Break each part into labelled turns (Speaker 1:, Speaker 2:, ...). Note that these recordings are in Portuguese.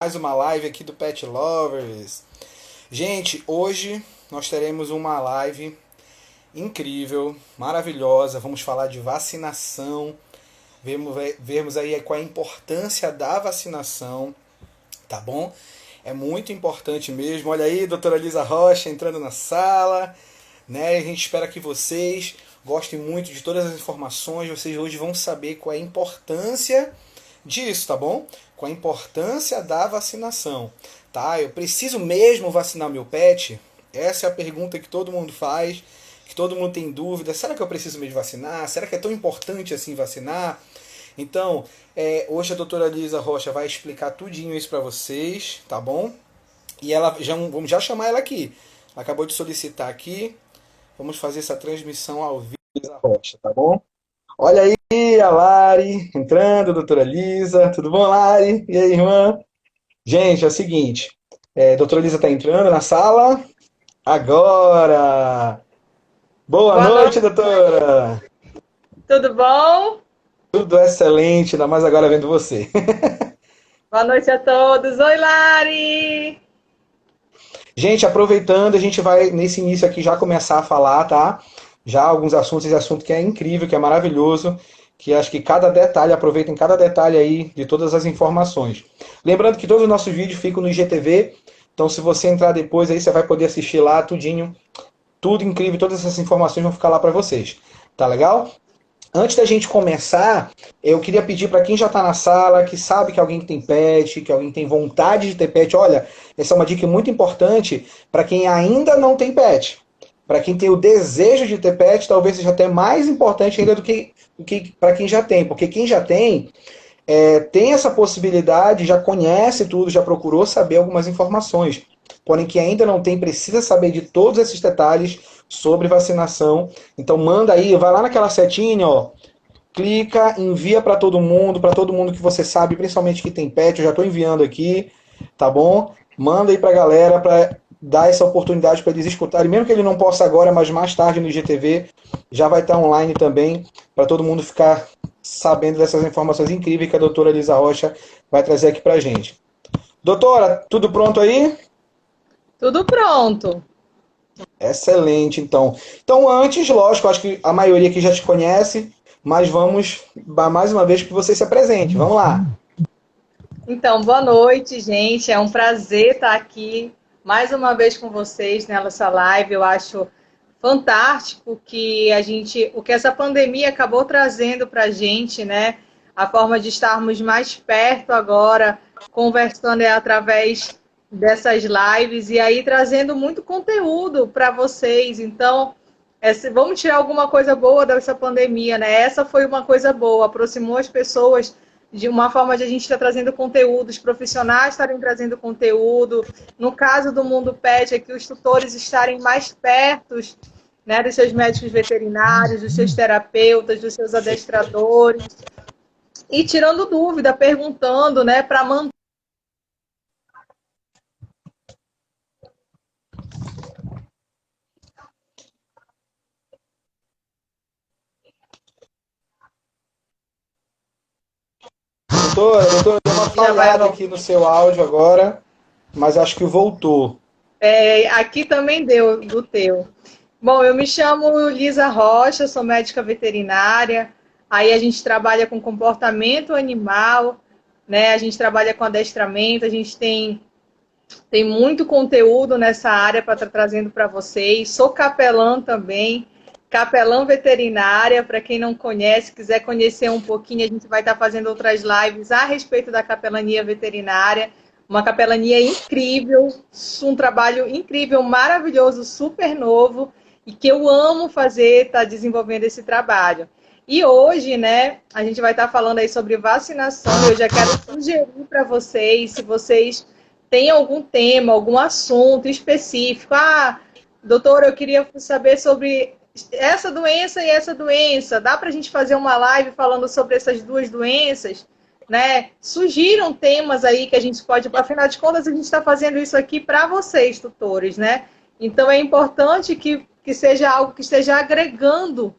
Speaker 1: Mais uma live aqui do Pet Lovers. Gente, hoje nós teremos uma live incrível, maravilhosa. Vamos falar de vacinação, vermos aí qual é a importância da vacinação, tá bom? É muito importante mesmo. Olha aí, doutora Lisa Rocha entrando na sala, né? A gente espera que vocês gostem muito de todas as informações. Vocês hoje vão saber qual é a importância disso, tá bom? Com a importância da vacinação, tá? Eu preciso mesmo vacinar meu pet? Essa é a pergunta que todo mundo faz, que todo mundo tem dúvida. Será que eu preciso mesmo vacinar? Será que é tão importante assim vacinar? Então, hoje a doutora Lisa Rocha vai explicar tudinho isso para vocês, tá bom? E ela vamos já chamar ela aqui. Ela acabou de solicitar aqui. Vamos fazer essa transmissão ao vivo, Lisa Rocha, tá bom? Olha aí a Lari entrando, doutora Lisa. Tudo bom, Lari? E aí, irmã? Gente, é o seguinte. Doutora Lisa está entrando na sala agora. Boa
Speaker 2: Boa
Speaker 1: noite,
Speaker 2: noite,
Speaker 1: doutora.
Speaker 2: tudo bom?
Speaker 1: Tudo excelente, ainda mais agora vendo você.
Speaker 2: Boa noite a todos. Oi, Lari!
Speaker 1: Gente, aproveitando, a gente vai nesse início aqui já começar a falar, tá? Já alguns assuntos, esse assunto que é incrível, que é maravilhoso, que acho que cada detalhe, aproveitem cada detalhe aí de todas as informações. Lembrando que todos os nossos vídeos ficam no IGTV, então se você entrar depois aí, você vai poder assistir lá tudinho, tudo incrível, todas essas informações vão ficar lá para vocês. Tá legal? Antes da gente começar, eu queria pedir para quem já está na sala, que sabe que alguém que tem pet, que alguém tem vontade de ter pet, olha, essa é uma dica muito importante para quem ainda não tem pet. Para quem tem o desejo de ter pet, talvez seja até mais importante ainda do que para quem já tem, porque quem já tem essa possibilidade, já conhece tudo, já procurou saber algumas informações. Porém, que ainda não tem, precisa saber de todos esses detalhes sobre vacinação. Então, manda aí, vai lá naquela setinha, ó, clica, envia para todo mundo que você sabe, principalmente que tem pet. Eu já estou enviando aqui, tá bom? Manda aí para a galera para dar essa oportunidade para eles escutarem, mesmo que ele não possa agora, mas mais tarde no IGTV já vai estar online também, para todo mundo ficar sabendo dessas informações incríveis que a doutora Elisa Rocha vai trazer aqui para gente. Doutora, tudo pronto aí?
Speaker 2: Tudo pronto.
Speaker 1: Excelente, então. Então, antes, lógico, acho que a maioria aqui já te conhece, mas vamos mais uma vez que você se apresente. Vamos lá.
Speaker 2: Então, boa noite, gente. É um prazer estar aqui mais uma vez com vocês nessa live. Eu acho fantástico que o que essa pandemia acabou trazendo para a gente, né? A forma de estarmos mais perto agora, conversando através dessas lives e aí trazendo muito conteúdo para vocês. Então, vamos tirar alguma coisa boa dessa pandemia, né? Essa foi uma coisa boa, aproximou as pessoas de uma forma de a gente estar trazendo conteúdo, os profissionais estarem trazendo conteúdo. No caso do Mundo Pet, é que os tutores estarem mais perto, né, dos seus médicos veterinários, dos seus terapeutas, dos seus adestradores, e tirando dúvida, perguntando, né, para manter.
Speaker 1: Doutora, deu uma
Speaker 2: Já vai
Speaker 1: falhada aqui no seu áudio agora, mas acho que voltou.
Speaker 2: aqui também deu do teu. Bom, eu me chamo Lisa Rocha, sou médica veterinária. Aí a gente trabalha com comportamento animal, né? A gente trabalha com adestramento, a gente tem muito conteúdo nessa área para estar trazendo para vocês. Sou capelã também, capelã veterinária. Para quem não conhece, quiser conhecer um pouquinho, a gente vai estar fazendo outras lives a respeito da capelania veterinária. Uma capelania incrível, um trabalho incrível, maravilhoso, super novo e que eu amo fazer, estar desenvolvendo esse trabalho. E hoje, né, a gente vai estar falando aí sobre vacinação. Eu já quero sugerir para vocês, se vocês têm algum tema, algum assunto específico. Ah, doutora, eu queria saber sobre essa doença e essa doença. Dá para a gente fazer uma live falando sobre essas duas doenças? Né? Sugiram temas aí que a gente pode, afinal de contas, a gente está fazendo isso aqui para vocês, tutores, né? Então é importante que seja algo que esteja agregando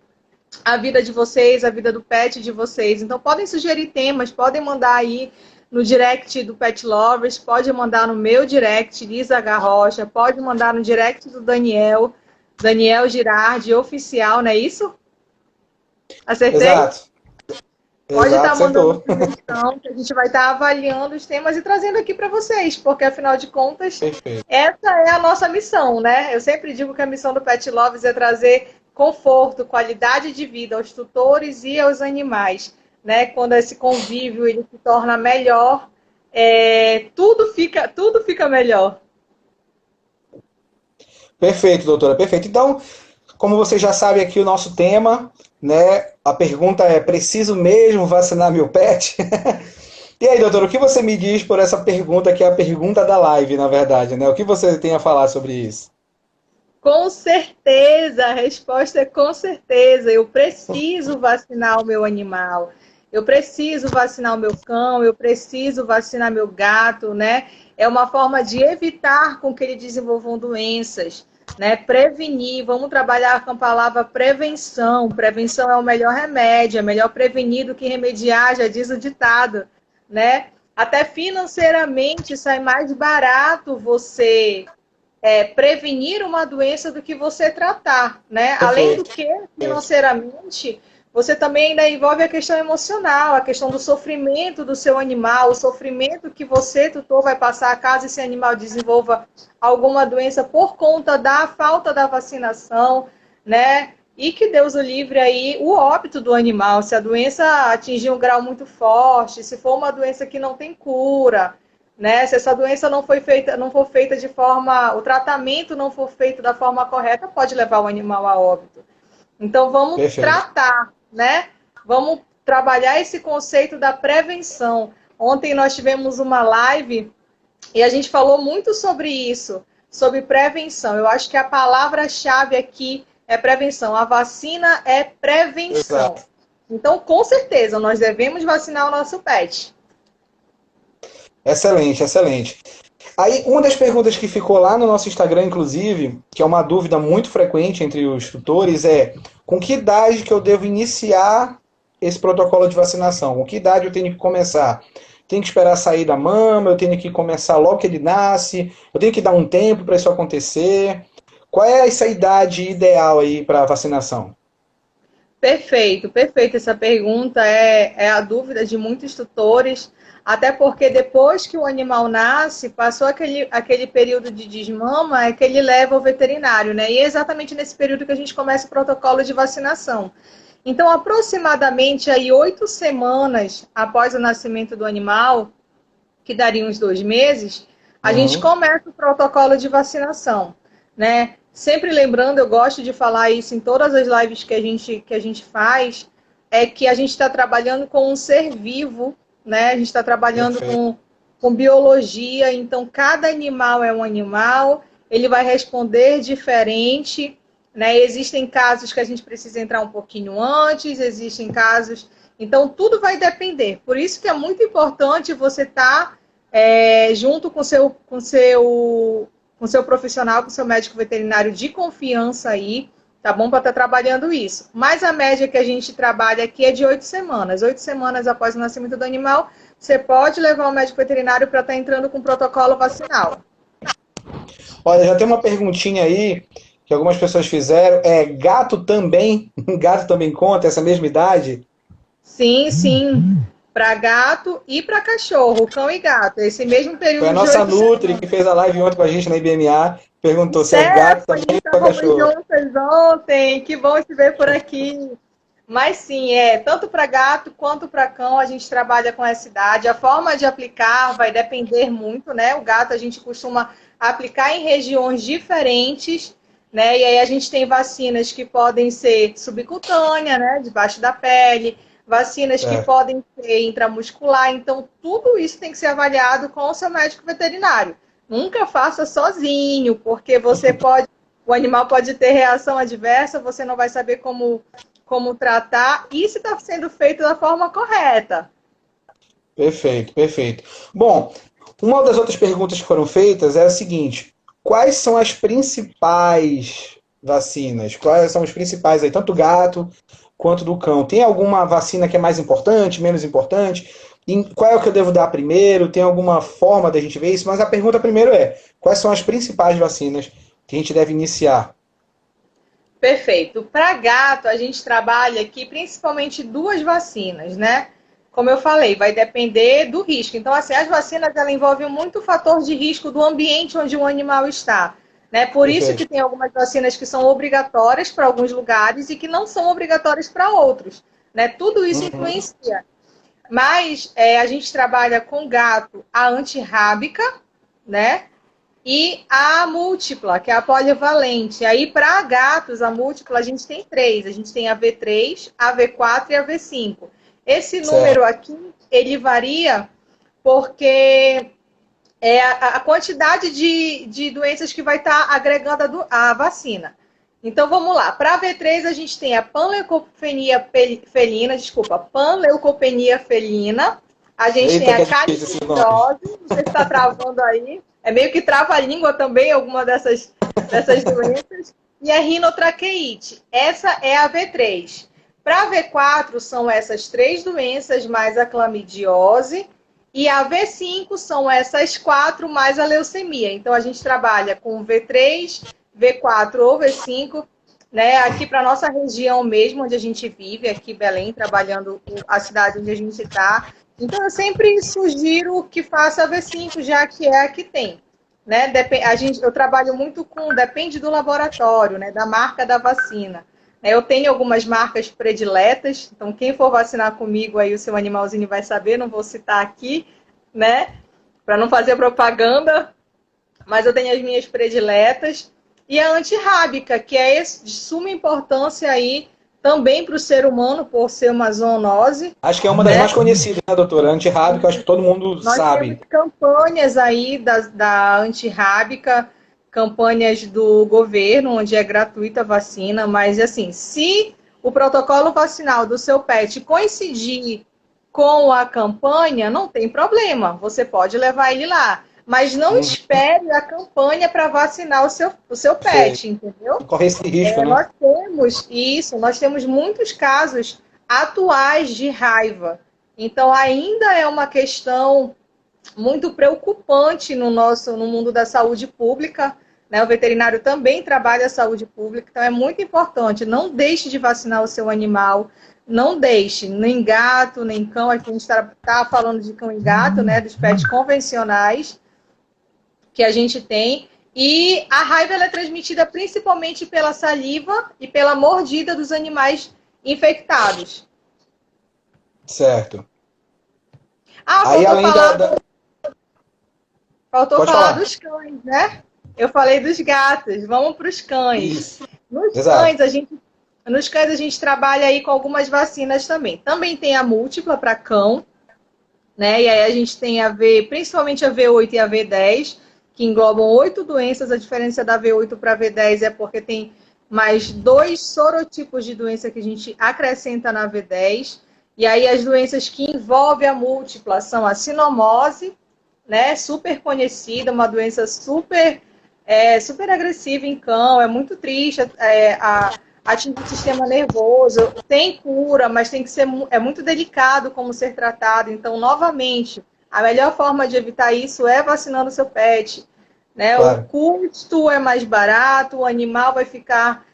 Speaker 2: a vida de vocês, a vida do pet de vocês. Então podem sugerir temas, podem mandar aí no direct do Pet Lovers, pode mandar no meu direct, Lisa H. Rocha, pode mandar no direct do Daniel, Daniel Girardi, oficial, não é isso? Acertei?
Speaker 1: Exato.
Speaker 2: Pode
Speaker 1: Exato,
Speaker 2: estar mandando
Speaker 1: acertou.
Speaker 2: sugestão, que a gente vai estar avaliando os temas e trazendo aqui para vocês, porque afinal de contas,
Speaker 1: Perfeito.
Speaker 2: essa é a nossa missão, né? Eu sempre digo que a missão do Pet Lovers é trazer conforto, qualidade de vida aos tutores e aos animais, né? Quando esse convívio ele se torna melhor, tudo fica melhor.
Speaker 1: Perfeito, doutora, perfeito. Então, como você já sabe aqui o nosso tema, né? A pergunta é: preciso mesmo vacinar meu pet? E aí, doutora, o que você me diz por essa pergunta, que é a pergunta da live, na verdade, né? O que você tem a falar sobre isso?
Speaker 2: Com certeza, a resposta é com certeza. Eu preciso vacinar o meu animal. Eu preciso vacinar o meu cão, eu preciso vacinar meu gato, né? É uma forma de evitar com que eles desenvolvam doenças, né? Prevenir, vamos trabalhar com a palavra prevenção. Prevenção é o melhor remédio, é melhor prevenir do que remediar, já diz o ditado, né? Até financeiramente sai mais barato você prevenir uma doença do que você tratar, né? Além do
Speaker 1: Perfeito.
Speaker 2: que, financeiramente, você também ainda envolve a questão emocional, a questão do sofrimento do seu animal, o sofrimento que você, tutor, vai passar caso esse animal desenvolva alguma doença por conta da falta da vacinação, né? E que Deus o livre aí o óbito do animal, se a doença atingir um grau muito forte, se for uma doença que não tem cura, né? Se essa doença não for feita de forma, o tratamento não for feito da forma correta, pode levar o animal a óbito. Então vamos
Speaker 1: Perfeito.
Speaker 2: tratar, né? Vamos trabalhar esse conceito da prevenção. Ontem nós tivemos uma live e a gente falou muito sobre isso, sobre prevenção. Eu acho que a palavra-chave aqui é prevenção. A vacina é prevenção.
Speaker 1: Exato.
Speaker 2: Então, com certeza, nós devemos vacinar o nosso pet.
Speaker 1: Excelente, excelente. Aí, uma das perguntas que ficou lá no nosso Instagram, inclusive, que é uma dúvida muito frequente entre os tutores, é: com que idade que eu devo iniciar esse protocolo de vacinação? Com que idade eu tenho que começar? Tenho que esperar sair da mama? Eu tenho que começar logo que ele nasce? Eu tenho que dar um tempo para isso acontecer? Qual é essa idade ideal aí para vacinação?
Speaker 2: Perfeito, perfeito. Essa pergunta é a dúvida de muitos tutores, até porque depois que o animal nasce, passou aquele período de desmama, é que ele leva ao veterinário, né? E é exatamente nesse período que a gente começa o protocolo de vacinação. Então, aproximadamente aí 8 semanas após o nascimento do animal, que daria uns 2 meses, a gente
Speaker 1: Uhum.
Speaker 2: começa o protocolo de vacinação, né? Sempre lembrando, eu gosto de falar isso em todas as lives que a gente faz, é que a gente está trabalhando com um ser vivo, né? A gente está trabalhando
Speaker 1: Perfeito.
Speaker 2: com biologia, então cada animal é um animal, ele vai responder diferente, né? Existem casos que a gente precisa entrar um pouquinho antes, existem casos. Então, tudo vai depender. Por isso que é muito importante você estar junto com seu profissional, com seu médico veterinário de confiança aí, tá bom? Para estar trabalhando isso. Mas a média que a gente trabalha aqui é de 8 semanas. 8 semanas após o nascimento do animal, você pode levar o médico veterinário para estar entrando com protocolo vacinal.
Speaker 1: Olha, já tem uma perguntinha aí que algumas pessoas fizeram. É gato também? Gato também conta essa mesma idade?
Speaker 2: Sim, sim. Para gato e para cachorro, cão e gato. Esse mesmo
Speaker 1: Foi a
Speaker 2: período de
Speaker 1: nossa
Speaker 2: oito
Speaker 1: Nutri
Speaker 2: semanas.
Speaker 1: que fez a live ontem com a gente na IBMA. Perguntou se é gato
Speaker 2: Stephanie,
Speaker 1: também ou é
Speaker 2: estávamos
Speaker 1: cachorro.
Speaker 2: juntas ontem. Que bom te ver por aqui. Mas sim, tanto para gato quanto para cão a gente trabalha com essa idade. A forma de aplicar vai depender muito, né? O gato a gente costuma aplicar em regiões diferentes, né? E aí a gente tem vacinas que podem ser subcutânea, né? Debaixo da pele, vacinas que
Speaker 1: Certo.
Speaker 2: podem ser intramuscular. Então, tudo isso tem que ser avaliado com o seu médico veterinário. Nunca faça sozinho, porque o animal pode ter reação adversa, você não vai saber como tratar e se está sendo feito da forma correta.
Speaker 1: Perfeito, perfeito. Bom, uma das outras perguntas que foram feitas é a seguinte: quais são as principais vacinas? Quais são os principais aí, tanto do gato quanto do cão? Tem alguma vacina que é mais importante, menos importante? Qual é o que eu devo dar primeiro? Tem alguma forma da gente ver isso? Mas a pergunta primeiro é, quais são as principais vacinas que a gente deve iniciar?
Speaker 2: Perfeito. Para gato, a gente trabalha aqui principalmente duas vacinas, né? Como eu falei, vai depender do risco. Então, assim, as vacinas, ela envolvem muito o fator de risco do ambiente onde o animal está, né? Por isso que
Speaker 1: Perfeito.
Speaker 2: tem algumas vacinas que são obrigatórias para alguns lugares e que não são obrigatórias para outros, né? Tudo isso
Speaker 1: Uhum.
Speaker 2: influencia. Mas a gente trabalha com gato a antirrábica, né? E a múltipla, que é a polivalente. Aí, para gatos, a múltipla, a gente tem três. A gente tem a V3, a V4 e a V5. Esse número
Speaker 1: Certo.
Speaker 2: aqui, ele varia porque é a quantidade de doenças que vai estar agregando a vacina. Então, vamos lá. Para a V3, a gente tem a panleucopenia felina, panleucopenia felina. A gente tem
Speaker 1: Eita, que
Speaker 2: a
Speaker 1: é difícil esse nome.
Speaker 2: canidiose, não sei se está travando aí. É meio que trava a língua também, alguma dessas doenças. E a rinotraqueite. Essa é a V3. Para a V4, são essas três doenças, mais a clamidiose. E a V5 são essas quatro, mais a leucemia. Então, a gente trabalha com V3, V4 ou V5, né? Aqui para nossa região mesmo, onde a gente vive, aqui em Belém, trabalhando a cidade onde a gente está. Então, eu sempre sugiro que faça a V5, já que é a que tem. Né? Eu trabalho muito com, depende do laboratório, né? Da marca da vacina. Eu tenho algumas marcas prediletas, então quem for vacinar comigo aí, o seu animalzinho vai saber, não vou citar aqui, né? Para não fazer propaganda, mas eu tenho as minhas prediletas. E a antirrábica, que é de suma importância aí também para o ser humano, por ser uma zoonose,
Speaker 1: Acho que é uma das
Speaker 2: né?
Speaker 1: mais conhecidas, né, doutora? Antirrábica, acho que todo mundo
Speaker 2: Nós temos
Speaker 1: sabe.
Speaker 2: campanhas aí da antirrábica, campanhas do governo, onde é gratuita a vacina, mas assim, se o protocolo vacinal do seu pet coincidir com a campanha, não tem problema, você pode levar ele lá. Mas não
Speaker 1: Uhum.
Speaker 2: espere a campanha para vacinar o seu
Speaker 1: Sei.
Speaker 2: pet, entendeu?
Speaker 1: Correr esse risco, né?
Speaker 2: Nós temos isso, nós temos muitos casos atuais de raiva. Então, ainda é uma questão muito preocupante no mundo da saúde pública, né? O veterinário também trabalha a saúde pública, então é muito importante. Não deixe de vacinar o seu animal, não deixe, nem gato, nem cão. Aqui a gente está falando de cão e gato, né? Dos pets convencionais que a gente tem. E a raiva ela é transmitida principalmente pela saliva e pela mordida dos animais infectados.
Speaker 1: Certo.
Speaker 2: Ah,
Speaker 1: Aí, além
Speaker 2: faltou
Speaker 1: Pode
Speaker 2: falar
Speaker 1: falar.
Speaker 2: dos cães, né? Eu falei dos gatos, vamos para os cães.
Speaker 1: Isso.
Speaker 2: Nos
Speaker 1: Exato.
Speaker 2: cães, a gente trabalha aí com algumas vacinas também. Também tem a múltipla para cão, né? E aí a gente tem principalmente a V8 e a V10, que englobam 8 doenças. A diferença da V8 para a V10 é porque tem mais 2 sorotipos de doença que a gente acrescenta na V10. E aí as doenças que envolvem a múltipla são a sinomose, né? Super conhecida, uma doença super agressiva em cão, é muito triste, atinge o sistema nervoso, tem cura, mas tem que ser muito delicado como ser tratado. Então, novamente, a melhor forma de evitar isso é vacinando o seu pet, né? O
Speaker 1: Claro.
Speaker 2: custo é mais barato, o animal vai ficar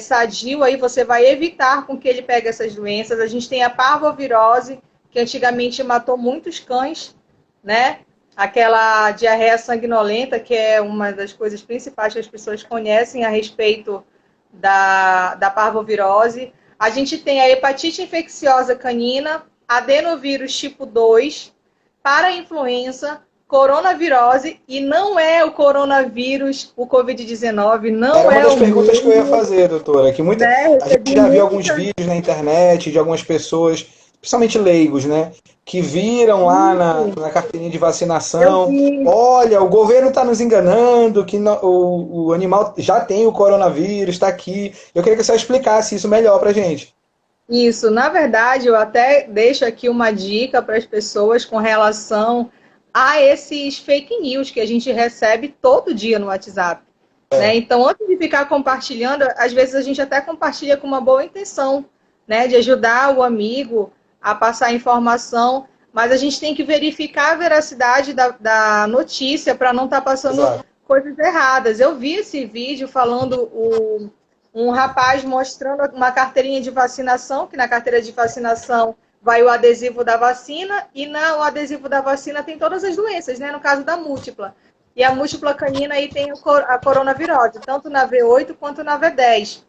Speaker 2: sadio, aí você vai evitar com que ele pegue essas doenças. A gente tem a parvovirose, que antigamente matou muitos cães, né? Aquela diarreia sanguinolenta, que é uma das coisas principais que as pessoas conhecem a respeito da parvovirose. A gente tem a hepatite infecciosa canina, adenovírus tipo 2, parainfluenza, coronavirose, e não é o coronavírus, o Covid-19,
Speaker 1: Era
Speaker 2: não
Speaker 1: uma
Speaker 2: é
Speaker 1: das
Speaker 2: o
Speaker 1: perguntas que eu ia
Speaker 2: mesmo,
Speaker 1: fazer, doutora.
Speaker 2: né?
Speaker 1: A gente
Speaker 2: Recebi
Speaker 1: já viu alguns
Speaker 2: muita.
Speaker 1: vídeos na internet de algumas pessoas, principalmente leigos, né? Que viram lá na carteirinha de
Speaker 2: Eu
Speaker 1: vacinação:
Speaker 2: vi.
Speaker 1: olha, o governo está nos enganando, que o animal já tem o coronavírus, está aqui. Eu queria que você explicasse isso melhor para gente.
Speaker 2: Isso, na verdade, eu até deixo aqui uma dica para as pessoas com relação a esses fake news que a gente recebe todo dia no WhatsApp, né? Então, antes de ficar compartilhando, às vezes a gente até compartilha com uma boa intenção, né? De ajudar o amigo a passar a informação. mas a gente tem que verificar a veracidade da notícia para não estar passando
Speaker 1: Exato.
Speaker 2: coisas erradas. Eu vi esse vídeo falando um rapaz mostrando uma carteirinha de vacinação, que na carteira de vacinação vai o adesivo da vacina, e o adesivo da vacina tem todas as doenças, né? No caso da múltipla. E a múltipla canina aí tem a coronavirose, tanto na V8 quanto na V10.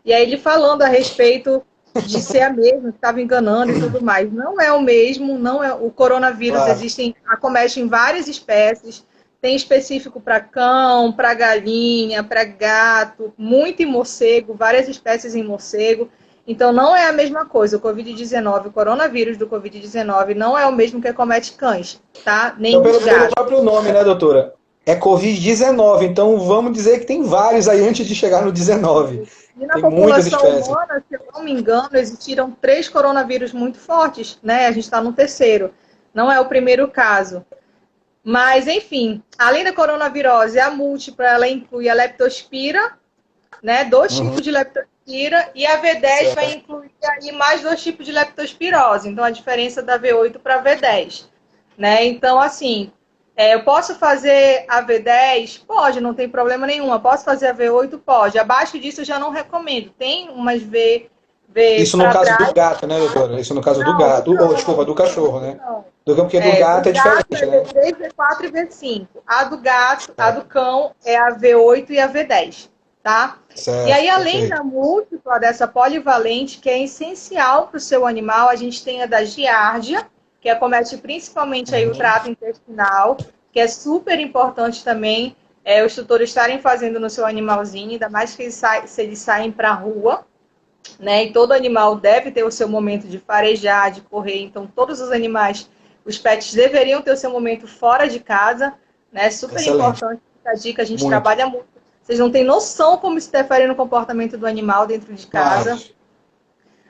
Speaker 2: E aí ele falando a respeito de ser a mesma, que estava enganando e tudo mais. Não é o mesmo, não é o coronavírus,
Speaker 1: Claro.
Speaker 2: acomete em várias espécies, tem específico para cão, para galinha, para gato, muito em morcego, várias espécies em morcego. Então não é a mesma coisa. O Covid-19, o coronavírus do Covid-19 não é o mesmo que acomete cães, tá? Nem
Speaker 1: Então,
Speaker 2: os
Speaker 1: pelo
Speaker 2: gatos.
Speaker 1: próprio nome, né, doutora? É Covid-19, então vamos dizer que tem vários aí antes de chegar no 19.
Speaker 2: E na
Speaker 1: Tem muitas
Speaker 2: população
Speaker 1: espécies.
Speaker 2: humana, se eu não me engano, existiram 3 coronavírus muito fortes, né? A gente está no terceiro. Não é o primeiro caso. Mas, enfim, além da coronavirose, a múltipla, ela inclui a leptospira, né? 2 tipos de leptospira, e a V10 vai incluir aí mais 2 tipos de leptospirose. Então, a diferença da V8 para a V10, né? Então, assim, eu posso fazer a V10? Pode, não tem problema nenhum. Eu posso fazer a V8? Pode. Abaixo disso eu já não recomendo. Tem umas V
Speaker 1: Isso no
Speaker 2: para
Speaker 1: caso do
Speaker 2: trás.
Speaker 1: gato, né, doutora? Isso no caso do
Speaker 2: Não,
Speaker 1: gato.
Speaker 2: do
Speaker 1: Ou,
Speaker 2: cão.
Speaker 1: desculpa, do cachorro, né?
Speaker 2: Não.
Speaker 1: Porque do gato
Speaker 2: Do
Speaker 1: é
Speaker 2: gato
Speaker 1: diferente,
Speaker 2: é
Speaker 1: né?
Speaker 2: V3, V4 e V5. A do gato, a do cão é a V8 e a V10, tá? E
Speaker 1: Certo,
Speaker 2: aí, além
Speaker 1: perfeito.
Speaker 2: da múltipla, dessa polivalente, que é essencial para o seu animal, a gente tem a da giardia, que acomete principalmente aí o trato intestinal, que é super importante também os tutores estarem fazendo no seu animalzinho, ainda mais que se eles saem para a rua, né? E todo animal deve ter o seu momento de farejar, de correr. Então, todos os animais, os pets deveriam ter o seu momento fora de casa, né? Super
Speaker 1: Excelente.
Speaker 2: importante essa dica, a gente
Speaker 1: Muito.
Speaker 2: trabalha muito. Vocês não têm noção como isso interfere no comportamento do animal dentro de
Speaker 1: Claro.
Speaker 2: casa.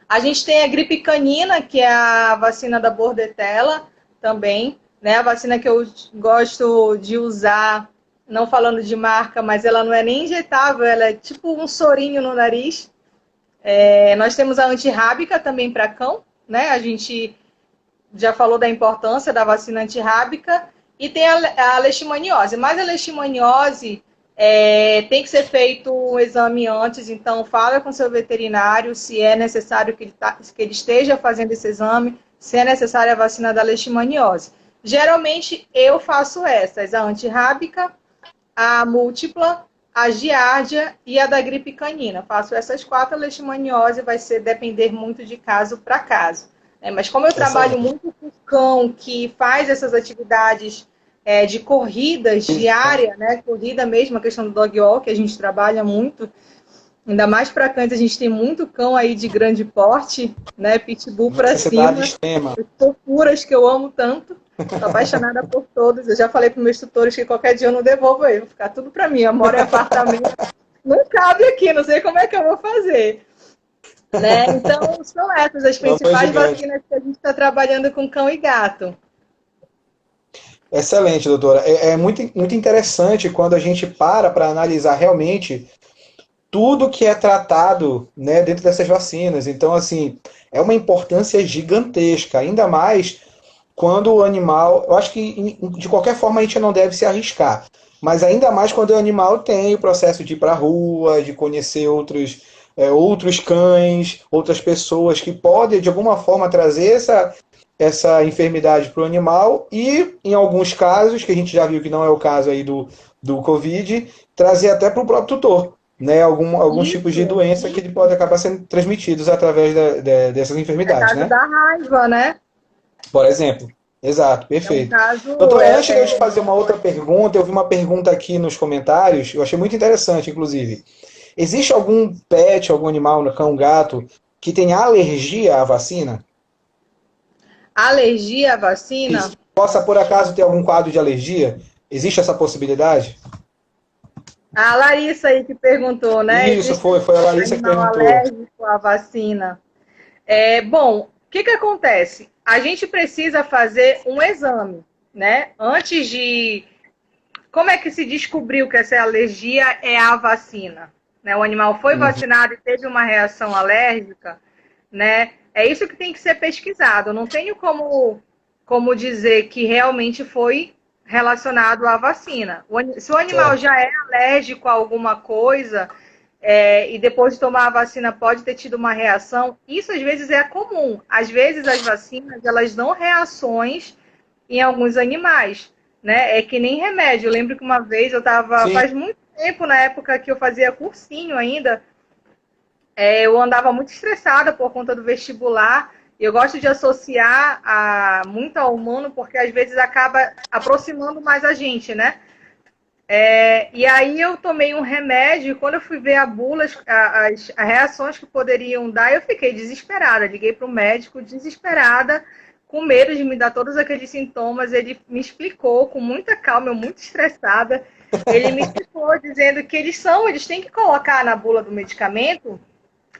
Speaker 2: A gente tem a gripe canina, que é a vacina da Bordetella também, né? A vacina que eu gosto de usar, não falando de marca, mas ela não é nem injetável, ela é tipo um sorinho no nariz. Nós temos a antirrábica também para cão, né? A gente já falou da importância da vacina antirrábica e tem a leishmaniose. Mas a leishmaniose tem que ser feito um exame antes, então fala com seu veterinário se é necessário que ele esteja fazendo esse exame, se é necessária a vacina da leishmaniose. Geralmente eu faço essas, a antirrábica, a múltipla, a giardia e a da gripe canina. Faço essas 4, a leishmaniose vai depender muito de caso para caso. Mas como eu trabalho muito com cão que faz essas atividades de corridas diária, né? Corrida mesmo, a questão do dog walk, a gente trabalha muito, ainda mais para cães, a gente tem muito cão aí de grande porte, né? Pitbull para
Speaker 1: Necessidade
Speaker 2: cima,
Speaker 1: extrema.
Speaker 2: as fofuras que eu amo tanto. Estou apaixonada por todos. Eu já falei para meus tutores que qualquer dia eu não devolvo ele, vou ficar tudo para mim. Eu moro em apartamento, não cabe aqui, não sei como é que eu vou fazer. Né? Então, são essas as principais vacinas que a gente está trabalhando com cão e gato.
Speaker 1: Excelente, doutora. É muito, muito interessante quando a gente para analisar realmente tudo que é tratado, né, dentro dessas vacinas. Então, assim, é uma importância gigantesca, ainda mais quando o animal. Eu acho que de qualquer forma a gente não deve se arriscar, mas ainda mais quando o animal tem o processo de ir para a rua, de conhecer outros cães, outras pessoas que podem de alguma forma trazer essa enfermidade para o animal e, em alguns casos, que a gente já viu que não é o caso aí do Covid, trazer até para o próprio tutor, né? Alguns tipos de doença que ele pode acabar sendo transmitidos através dessas enfermidades,
Speaker 2: caso
Speaker 1: né?
Speaker 2: da raiva, né?
Speaker 1: Por exemplo. Exato, perfeito.
Speaker 2: Caso,
Speaker 1: Doutora, antes de eu te fazer uma outra pergunta, eu vi uma pergunta aqui nos comentários, eu achei muito interessante, inclusive. Existe algum pet, algum animal, cão, gato, que tem alergia à vacina?
Speaker 2: Alergia à vacina?
Speaker 1: Isso. Possa, por acaso, ter algum quadro de alergia? Existe essa possibilidade?
Speaker 2: A Larissa aí que perguntou, né?
Speaker 1: Isso,
Speaker 2: Existe
Speaker 1: foi a Larissa que
Speaker 2: animal
Speaker 1: perguntou.
Speaker 2: alérgico à vacina? Bom, o que acontece? A gente precisa fazer um exame, né? Antes de... Como é que se descobriu que essa alergia é à vacina? Né? O animal foi vacinado e teve uma reação alérgica, né? É isso que tem que ser pesquisado. Eu não tenho como como dizer que realmente foi relacionado à vacina. Se o animal
Speaker 1: Certo.
Speaker 2: já é alérgico a alguma coisa, e depois de tomar a vacina pode ter tido uma reação, isso às vezes é comum. Às vezes as vacinas, elas dão reações em alguns animais, né? É que nem remédio. Eu lembro que uma vez eu estava,
Speaker 1: Sim.
Speaker 2: faz muito tempo, na época que eu fazia cursinho ainda, eu andava muito estressada por conta do vestibular. Eu gosto de associar muito ao humano, porque às vezes acaba aproximando mais a gente, né? E aí eu tomei um remédio e quando eu fui ver a bula, as reações que poderiam dar, eu fiquei desesperada. Liguei para o médico desesperada, com medo de me dar todos aqueles sintomas. Ele me explicou com muita calma, eu muito estressada. Ele me explicou dizendo que eles têm que colocar na bula do medicamento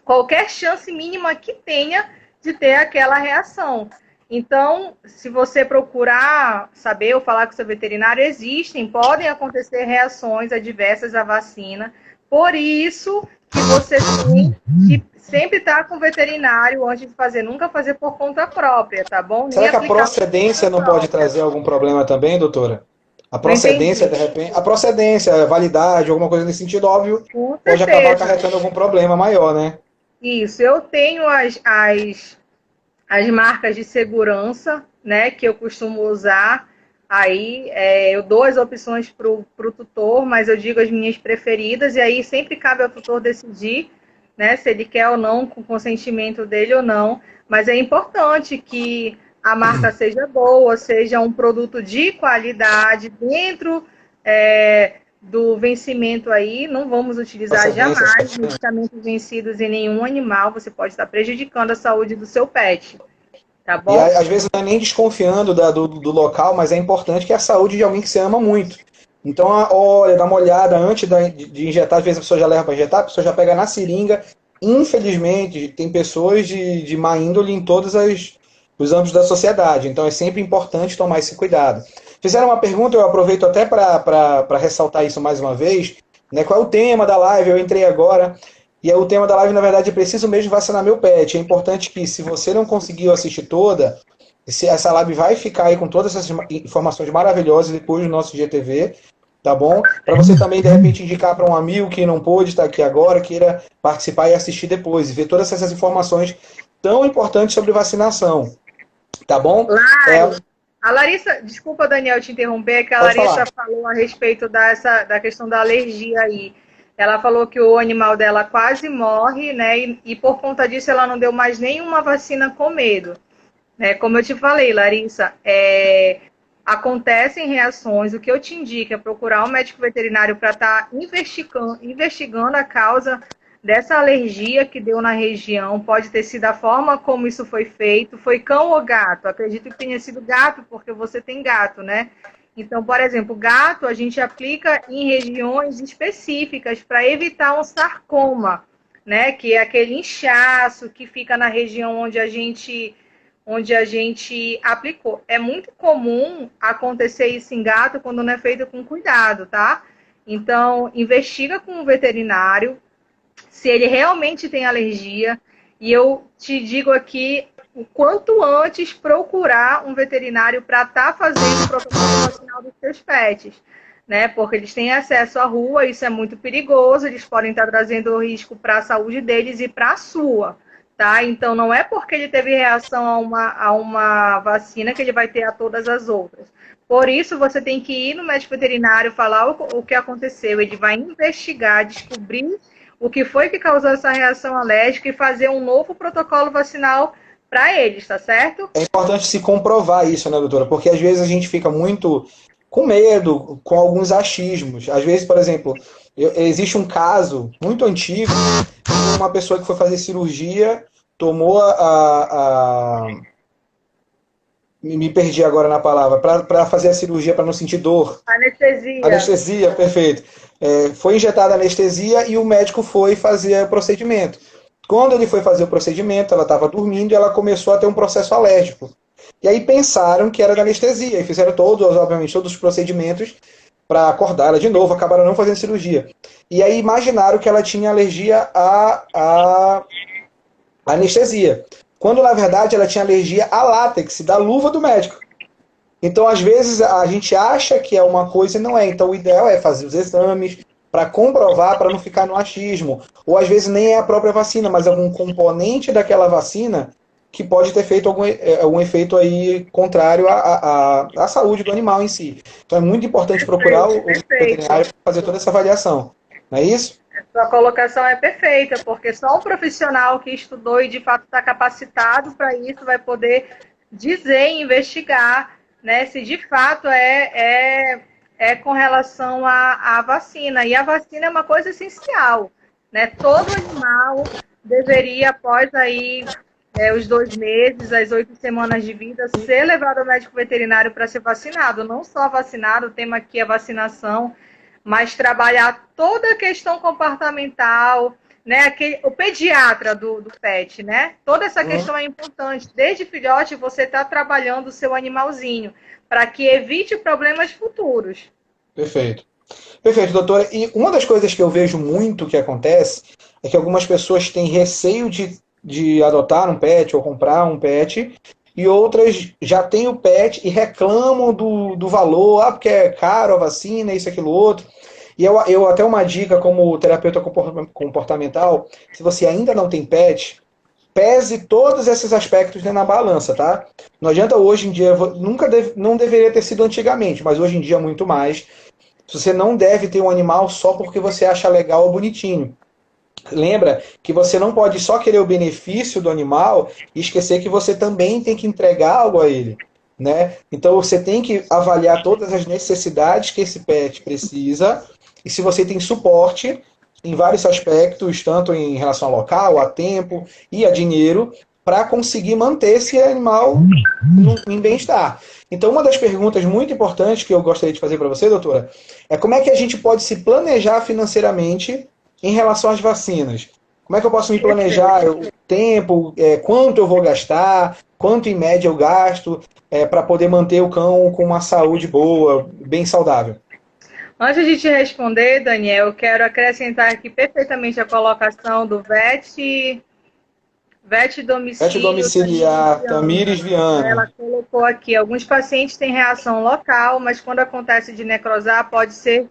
Speaker 2: qualquer chance mínima que tenha de ter aquela reação. Então, se você procurar saber ou falar com o seu veterinário, podem acontecer reações adversas à vacina. Por isso que você tem que sempre estar com o veterinário antes de fazer, nunca fazer por conta própria, tá bom? Nem
Speaker 1: Será que a
Speaker 2: aplicar por
Speaker 1: procedência
Speaker 2: conta
Speaker 1: não pode
Speaker 2: própria.
Speaker 1: trazer algum problema também, doutora? A
Speaker 2: Não
Speaker 1: procedência,
Speaker 2: entendi.
Speaker 1: de repente, a procedência, a validade, alguma coisa nesse sentido, óbvio,
Speaker 2: Com
Speaker 1: pode acabar
Speaker 2: certeza.
Speaker 1: acarretando algum problema maior, né?
Speaker 2: Isso. Eu tenho as marcas de segurança, né, que eu costumo usar. Aí eu dou as opções para o tutor, mas eu digo as minhas preferidas, e aí sempre cabe ao tutor decidir, né, se ele quer ou não, com o consentimento dele ou não. Mas é importante que a marca seja boa, seja um produto de qualidade, dentro do vencimento aí, não vamos utilizar
Speaker 1: Procedência,
Speaker 2: jamais
Speaker 1: certo?
Speaker 2: medicamentos vencidos em nenhum animal, você pode estar prejudicando a saúde do seu pet, tá
Speaker 1: E
Speaker 2: bom?
Speaker 1: às vezes não é nem desconfiando do local, mas é importante que é a saúde de alguém que você ama muito. Então, olha, dá uma olhada antes de injetar, às vezes a pessoa já leva para injetar, a pessoa já pega na seringa. Infelizmente, tem pessoas de má índole em todos os âmbitos da sociedade, então é sempre importante tomar esse cuidado. Fizeram uma pergunta, eu aproveito até para ressaltar isso mais uma vez, né? Qual é o tema da live? Eu entrei agora. E o tema da live, na verdade, é preciso mesmo vacinar meu pet. É importante que, se você não conseguiu assistir toda, essa live vai ficar aí com todas essas informações maravilhosas depois do nosso GTV, tá bom? Para você também, de repente, indicar para um amigo que não pôde estar aqui agora, queira participar e assistir depois, e ver todas essas informações tão importantes sobre vacinação, tá bom?
Speaker 2: Lari, a Larissa, desculpa, Daniel, te interromper, que a
Speaker 1: Pode falar.
Speaker 2: Larissa falou a respeito da questão da alergia aí. Ela falou que o animal dela quase morre, né? E por conta disso ela não deu mais nenhuma vacina com medo. Né? Como eu te falei, Larissa, acontecem reações. O que eu te indico é procurar um médico veterinário para estar investigando a causa dessa alergia que deu na região. Pode ter sido a forma como isso foi feito. Foi cão ou gato? Acredito que tenha sido gato, porque você tem gato, né? Então, por exemplo, gato a gente aplica em regiões específicas para evitar um sarcoma, né? Que é aquele inchaço que fica na região onde a gente aplicou. É muito comum acontecer isso em gato quando não é feito com cuidado, tá? Então, investiga com o veterinário se ele realmente tem alergia. E eu te digo aqui, o quanto antes procurar um veterinário para estar fazendo o protocolo vacinal dos seus pets, né? Porque eles têm acesso à rua, isso é muito perigoso, eles podem estar trazendo risco para a saúde deles e para a sua. Tá? Então, não é porque ele teve reação a uma vacina que ele vai ter a todas as outras. Por isso, você tem que ir no médico veterinário, falar o que aconteceu. Ele vai investigar, descobrir o que foi que causou essa reação alérgica e fazer um novo protocolo vacinal para eles, tá certo?
Speaker 1: É importante se comprovar isso, né, doutora? Porque às vezes a gente fica muito com medo, com alguns achismos. Às vezes, por exemplo, existe um caso muito antigo de uma pessoa que foi fazer cirurgia, tomou me perdi agora na palavra, para fazer a cirurgia para não sentir dor.
Speaker 2: Anestesia.
Speaker 1: Anestesia, perfeito. Foi injetada anestesia e o médico foi fazer o procedimento. Quando ele foi fazer o procedimento, ela estava dormindo e ela começou a ter um processo alérgico. E aí pensaram que era da anestesia e fizeram obviamente, todos os procedimentos para acordar ela de novo, acabaram não fazendo cirurgia. E aí imaginaram que ela tinha alergia à anestesia. Quando na verdade ela tinha alergia à látex, da luva do médico. Então, às vezes, a gente acha que é uma coisa e não é. Então, o ideal é fazer os exames para comprovar, para não ficar no achismo. Ou, às vezes, nem é a própria vacina, mas algum componente daquela vacina que pode ter feito algum efeito aí contrário à saúde do animal em si. Então, é muito importante procurar o
Speaker 2: Perfeito.
Speaker 1: veterinário para fazer toda essa avaliação. Não é isso?
Speaker 2: Sua colocação é perfeita, porque só um profissional que estudou e de fato está capacitado para isso vai poder dizer e investigar, né, se de fato é com relação à vacina. E a vacina é uma coisa essencial, né? Todo animal deveria, após aí os 2 meses, as 8 semanas de vida, ser levado ao médico veterinário para ser vacinado. Não só vacinado, o tema aqui é vacinação, mas trabalhar toda a questão comportamental, né? O pediatra do pet, né? Toda essa questão é importante. Desde filhote, você está trabalhando o seu animalzinho para que evite problemas futuros.
Speaker 1: Perfeito. Perfeito, doutora. E uma das coisas que eu vejo muito que acontece é que algumas pessoas têm receio de adotar um pet ou comprar um pet, e outras já têm o pet e reclamam do valor, porque é caro a vacina, isso, aquilo, outro. E eu até uma dica como terapeuta comportamental, se você ainda não tem pet, pese todos esses aspectos na balança, tá? Não adianta hoje em dia, não deveria ter sido antigamente, mas hoje em dia muito mais. Você não deve ter um animal só porque você acha legal ou bonitinho. Lembra que você não pode só querer o benefício do animal e esquecer que você também tem que entregar algo a ele, né? Então você tem que avaliar todas as necessidades que esse pet precisa e se você tem suporte em vários aspectos, tanto em relação ao local, a tempo e a dinheiro, para conseguir manter esse animal em bem-estar. Então, uma das perguntas muito importantes que eu gostaria de fazer para você, doutora, é como é que a gente pode se planejar financeiramente em relação às vacinas? Como é que eu posso me planejar o tempo, quanto eu vou gastar, quanto em média eu gasto, para poder manter o cão com uma saúde boa, bem saudável?
Speaker 2: Antes de te responder, Daniel, eu quero acrescentar aqui perfeitamente a colocação do VET
Speaker 1: Pet
Speaker 2: domicílio
Speaker 1: domiciliar,
Speaker 2: Tamires
Speaker 1: Tamires
Speaker 2: Viana. Ela
Speaker 1: Viana.
Speaker 2: colocou aqui, alguns pacientes têm reação local, mas quando acontece de necrosar, pode ser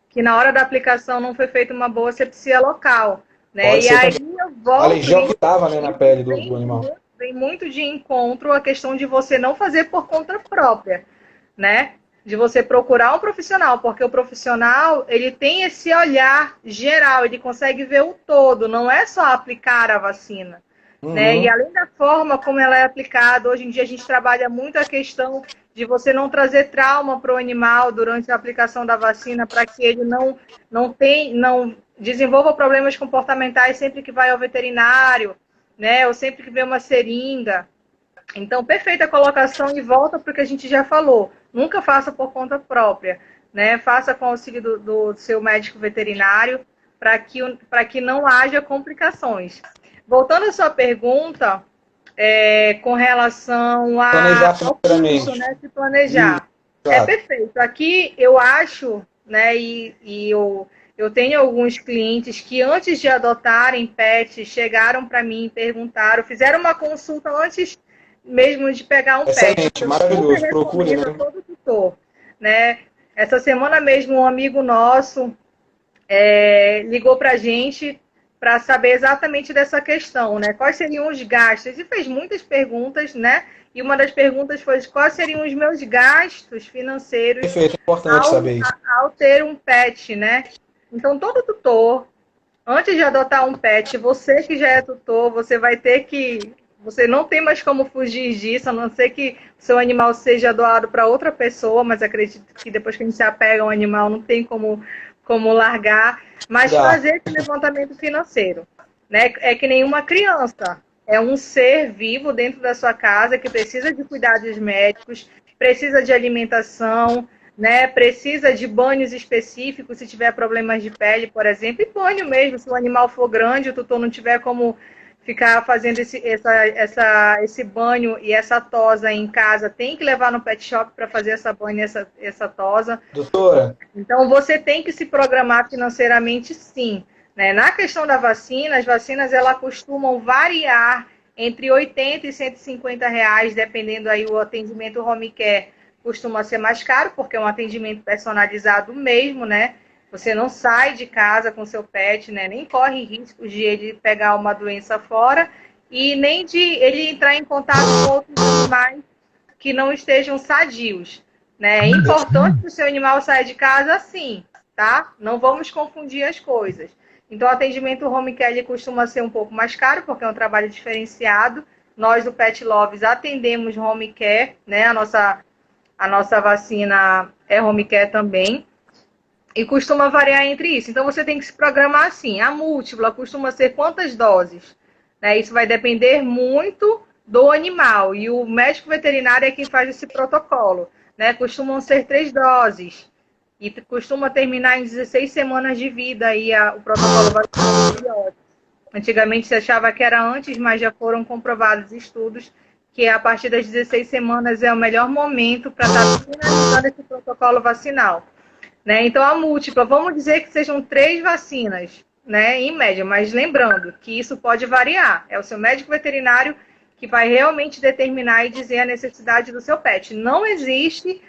Speaker 2: que na hora da aplicação não foi feita uma boa sepsia local, né?
Speaker 1: Pode
Speaker 2: E
Speaker 1: ser
Speaker 2: aí
Speaker 1: também
Speaker 2: eu
Speaker 1: a
Speaker 2: volto
Speaker 1: legião que
Speaker 2: nisso,
Speaker 1: estava, né, na pele do
Speaker 2: vem,
Speaker 1: animal.
Speaker 2: vem muito de encontro a questão de você não fazer por conta própria, né? De você procurar um profissional, porque o profissional, ele tem esse olhar geral, ele consegue ver o todo, não é só aplicar a vacina, né? E
Speaker 1: Uhum.
Speaker 2: além da forma como ela é aplicada, hoje em dia a gente trabalha muito a questão de você não trazer trauma para o animal durante a aplicação da vacina, para que ele não desenvolva problemas comportamentais sempre que vai ao veterinário, né? Ou sempre que vê uma seringa. Então, perfeita colocação e volta para o que a gente já falou. Nunca faça por conta própria, né? Faça com o auxílio do seu médico veterinário para que não haja complicações. Voltando à sua pergunta, com relação
Speaker 1: Planejar
Speaker 2: ao custo,
Speaker 1: financeiramente.
Speaker 2: né? Se planejar. É
Speaker 1: Exato.
Speaker 2: perfeito. Aqui eu acho, né? E eu tenho alguns clientes que antes de adotarem pet, chegaram para mim e perguntaram, fizeram uma consulta antes mesmo de pegar um pet.
Speaker 1: Excelente,
Speaker 2: Eu super
Speaker 1: maravilhoso. Procure,
Speaker 2: recomendo a
Speaker 1: né?
Speaker 2: todo tutor, né? Essa semana mesmo um amigo nosso ligou para a gente para saber exatamente dessa questão, né? Quais seriam os gastos? E fez muitas perguntas, né? E uma das perguntas foi quais seriam os meus gastos financeiros
Speaker 1: Perfeito, é importante
Speaker 2: ao,
Speaker 1: saber isso.
Speaker 2: ao ter um pet, né? Então, todo tutor, antes de adotar um pet, você que já é tutor, você vai ter que. Você não tem mais como fugir disso, a não ser que seu animal seja doado para outra pessoa, mas acredito que depois que a gente se apega ao animal, não tem como largar. Mas
Speaker 1: Dá.
Speaker 2: fazer esse levantamento financeiro, né? É que nem uma criança. É um ser vivo dentro da sua casa que precisa de cuidados médicos, precisa de alimentação, né? Precisa de banhos específicos se tiver problemas de pele, por exemplo, e banho mesmo, se o animal for grande, o tutor não tiver como ficar fazendo esse banho e essa tosa em casa, tem que levar no pet shop para fazer essa banho e essa tosa.
Speaker 1: Doutora,
Speaker 2: Então, você tem que se programar financeiramente, sim. Né? Na questão da vacina, as vacinas elas costumam variar entre 80 e 150 reais, dependendo aí o atendimento home care costuma ser mais caro, porque é um atendimento personalizado mesmo, né? Você não sai de casa com seu pet, né? Nem corre risco de ele pegar uma doença fora e nem de ele entrar em contato com outros animais que não estejam sadios, né? É importante que o seu animal saia de casa, sim, tá? Não vamos confundir as coisas. Então, o atendimento home care ele costuma ser um pouco mais caro, porque é um trabalho diferenciado. Nós, do Pet Loves, atendemos home care, né? A nossa vacina é home care também. E costuma variar entre isso. Então, você tem que se programar assim. A múltipla costuma ser quantas doses? Né? Isso vai depender muito do animal. E o médico veterinário é quem faz esse protocolo. Né? Costumam ser 3 doses. E costuma terminar em 16 semanas de vida aí o protocolo vacinal. Antigamente se achava que era antes, mas já foram comprovados estudos que a partir das 16 semanas é o melhor momento para estar finalizando esse protocolo vacinal. Né? Então, a múltipla, vamos dizer que sejam 3 vacinas, né, em média, mas lembrando que isso pode variar. É o seu médico veterinário que vai realmente determinar e dizer a necessidade do seu pet. Não existe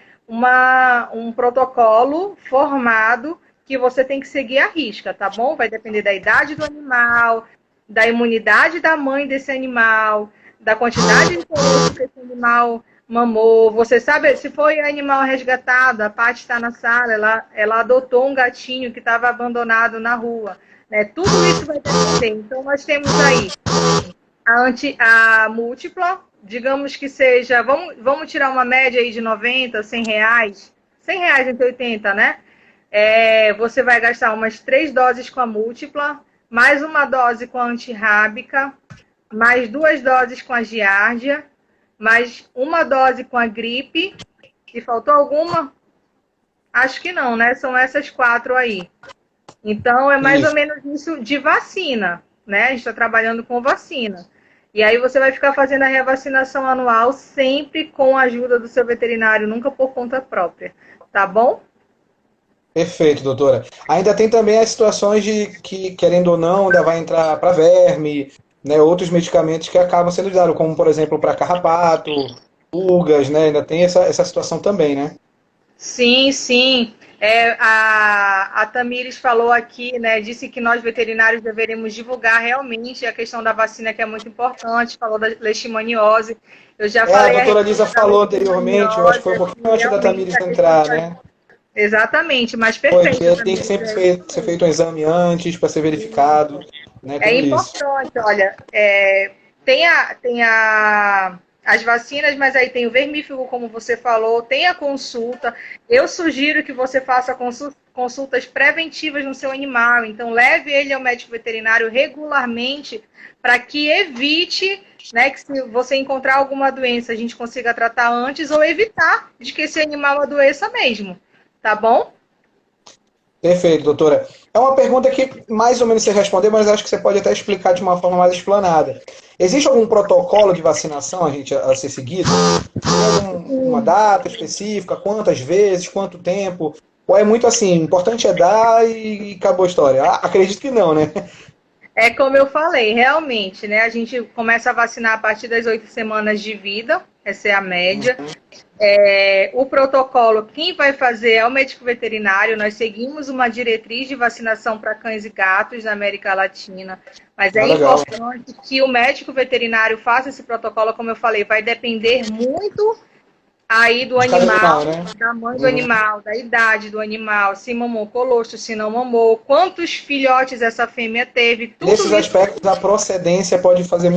Speaker 2: um protocolo formado que você tem que seguir à risca, tá bom? Vai depender da idade do animal, da imunidade da mãe desse animal, da quantidade de coisa que esse animal mamou. Você sabe, se foi animal resgatado, a Paty está na sala, ela adotou um gatinho que estava abandonado na rua. Né? Tudo isso vai depender. Então, nós temos aí a múltipla, digamos que seja, vamos tirar uma média aí de 90, 100 reais, 100 reais entre 80, né? Você vai gastar umas 3 doses com a múltipla, mais uma dose com a antirrábica, mais 2 doses com a giardia, mais uma dose com a gripe. E faltou alguma? Acho que não, né? São essas 4 aí. Então, é mais ou menos isso de vacina, né? A gente está trabalhando com vacina. E aí você vai ficar fazendo a revacinação anual sempre com a ajuda do seu veterinário, nunca por conta própria. Tá bom?
Speaker 1: Perfeito, doutora. Ainda tem também as situações de que, querendo ou não, ainda vai entrar para verme, né, outros medicamentos que acabam sendo dados, como, por exemplo, para carrapato, pulgas, né? Ainda tem essa situação também, né?
Speaker 2: Sim, sim. A Tamires falou aqui, né? Disse que nós veterinários deveríamos divulgar realmente a questão da vacina, que é muito importante. Falou da leishmaniose. Eu já
Speaker 1: A
Speaker 2: falei a
Speaker 1: doutora
Speaker 2: respeito
Speaker 1: Lisa
Speaker 2: da
Speaker 1: falou anteriormente, eu acho que foi um
Speaker 2: leishmaniose,
Speaker 1: pouquinho antes da
Speaker 2: realmente
Speaker 1: Tamires
Speaker 2: a
Speaker 1: entrar,
Speaker 2: questão
Speaker 1: né?
Speaker 2: Exatamente, mas
Speaker 1: Foi
Speaker 2: perfeito.
Speaker 1: que tem que sempre ser feito um exame antes para ser verificado, né?
Speaker 2: É
Speaker 1: Tudo isso.
Speaker 2: importante, olha, as vacinas, mas aí tem o vermífugo, como você falou, tem a consulta. Eu sugiro que você faça consultas preventivas no seu animal, então leve ele ao médico veterinário regularmente para que evite, né, que se você encontrar alguma doença, a gente consiga tratar antes ou evitar de que esse animal adoeça mesmo, tá bom?
Speaker 1: Perfeito, doutora. É uma pergunta que mais ou menos você respondeu, mas acho que você pode até explicar de uma forma mais explanada. Existe algum protocolo de vacinação a ser seguido? Tem uma data específica? Quantas vezes? Quanto tempo? Ou é muito assim, o importante é dar e acabou a história? Acredito que não, né?
Speaker 2: É como eu falei, realmente, né? A gente começa a vacinar a partir das 8 semanas de vida, essa é a média. O protocolo, quem vai fazer é o médico veterinário. Nós seguimos uma diretriz de vacinação para cães e gatos na América Latina, mas é
Speaker 1: Legal.
Speaker 2: importante que o médico veterinário faça esse protocolo, como eu falei, vai depender muito aí do
Speaker 1: De cada
Speaker 2: animal,
Speaker 1: né?
Speaker 2: da mãe do animal, da idade do animal, se mamou colostro, se não mamou, quantos filhotes essa fêmea teve, tudo
Speaker 1: Nesses
Speaker 2: isso.
Speaker 1: aspectos, a procedência pode fazer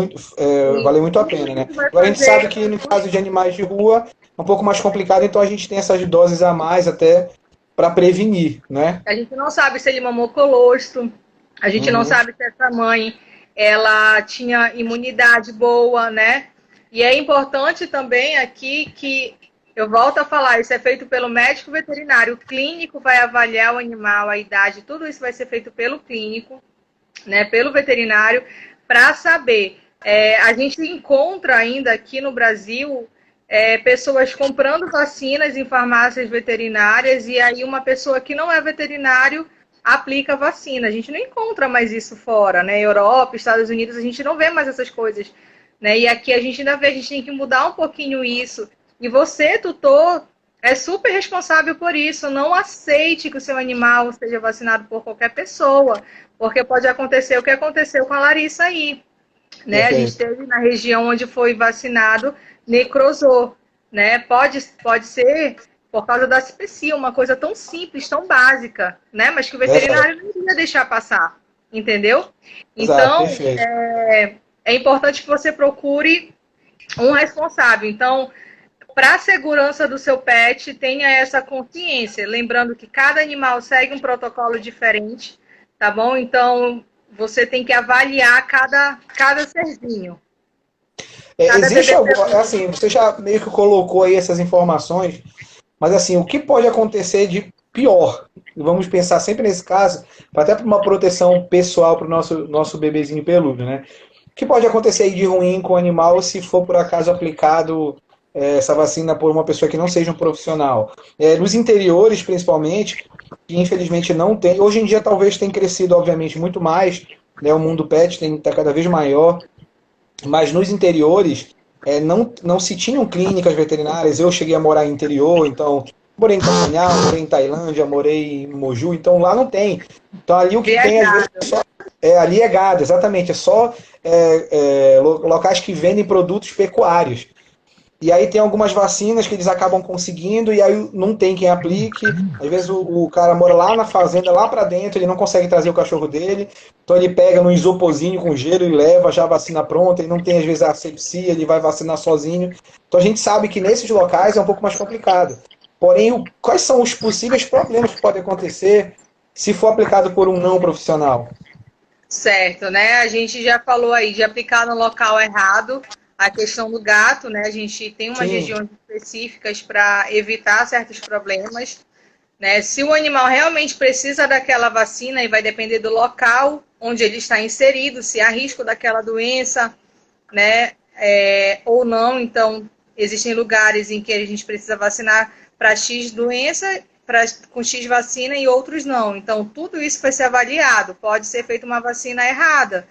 Speaker 1: valer muito a pena, né? Agora a gente sabe que no caso de animais de rua é um pouco mais complicado, então a gente tem essas doses a mais até para prevenir, né?
Speaker 2: A gente não sabe se ele mamou colostro, a gente não sabe se essa mãe ela tinha imunidade boa, né? E é importante também aqui que eu volto a falar, isso é feito pelo médico veterinário. O clínico vai avaliar o animal, a idade, tudo isso vai ser feito pelo clínico, né, pelo veterinário, para saber. A gente encontra ainda aqui no Brasil pessoas comprando vacinas em farmácias veterinárias e aí uma pessoa que não é veterinário aplica vacina. A gente não encontra mais isso fora, né? Europa, Estados Unidos, a gente não vê mais essas coisas, né? E aqui a gente ainda vê, a gente tem que mudar um pouquinho isso. E você, tutor, é super responsável por isso. Não aceite que o seu animal seja vacinado por qualquer pessoa, porque pode acontecer o que aconteceu com a Larissa aí, né? A gente
Speaker 1: Perfeito.
Speaker 2: teve na região onde foi vacinado, necrosou, né? Pode ser por causa da asepsia, uma coisa tão simples, tão básica, né? Mas que o
Speaker 1: Exato,
Speaker 2: veterinário não iria deixar passar, entendeu?
Speaker 1: exato,
Speaker 2: Então,
Speaker 1: perfeito.
Speaker 2: é importante que você procure um responsável. Então, para a segurança do seu pet, tenha essa consciência. Lembrando que cada animal segue um protocolo diferente, tá bom? Então, você tem que avaliar cada serzinho, cada
Speaker 1: Existe
Speaker 2: bebê.
Speaker 1: algum, assim, você já meio que colocou aí essas informações, mas assim, o que pode acontecer de pior? Vamos pensar sempre nesse caso, até para uma proteção pessoal para o nosso bebezinho peludo, né? O que pode acontecer aí de ruim com o animal se for por acaso aplicado essa vacina por uma pessoa que não seja um profissional? Nos interiores, principalmente, que infelizmente não tem. Hoje em dia talvez tenha crescido, obviamente, muito mais, né? O mundo pet está cada vez maior, mas nos interiores não se tinham clínicas veterinárias. Eu cheguei a morar em interior, então morei em Castanhal, morei em Tailândia, morei em Moju, então lá não tem. Então ali o que tem às vezes
Speaker 2: Viajar.
Speaker 1: ali é gado, exatamente, é só locais que vendem produtos pecuários. E aí tem algumas vacinas que eles acabam conseguindo e aí não tem quem aplique. Às vezes o cara mora lá na fazenda, lá para dentro, ele não consegue trazer o cachorro dele. Então ele pega no isoporzinho com gelo e leva já a vacina pronta. Ele não tem às vezes a asepsia, ele vai vacinar sozinho. Então a gente sabe que nesses locais é um pouco mais complicado. Porém, quais são os possíveis problemas que podem acontecer se for aplicado por um não profissional?
Speaker 2: Certo, né? A gente já falou aí de aplicar no local errado a questão do gato, né? A gente tem umas
Speaker 1: Sim,
Speaker 2: regiões específicas para evitar certos problemas, né? Se o animal realmente precisa daquela vacina, e vai depender do local onde ele está inserido, se há risco daquela doença, né? Ou não. Então, existem lugares em que a gente precisa vacinar para X doença, com X vacina e outros não. Então, tudo isso vai ser avaliado. Pode ser feita uma vacina errada,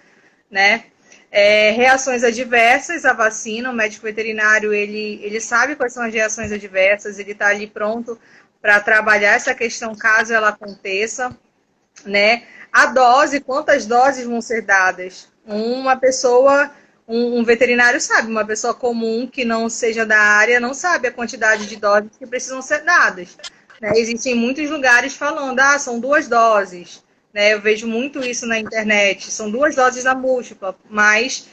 Speaker 2: né? Reações adversas à vacina, o médico veterinário ele sabe quais são as reações adversas, ele está ali pronto para trabalhar essa questão caso ela aconteça, né? A dose, quantas doses vão ser dadas? Uma pessoa, um veterinário sabe, uma pessoa comum que não seja da área não sabe a quantidade de doses que precisam ser dadas. Né? Existem muitos lugares falando, são 2 doses. Né? Eu vejo muito isso na internet, são 2 doses da múltipla, mas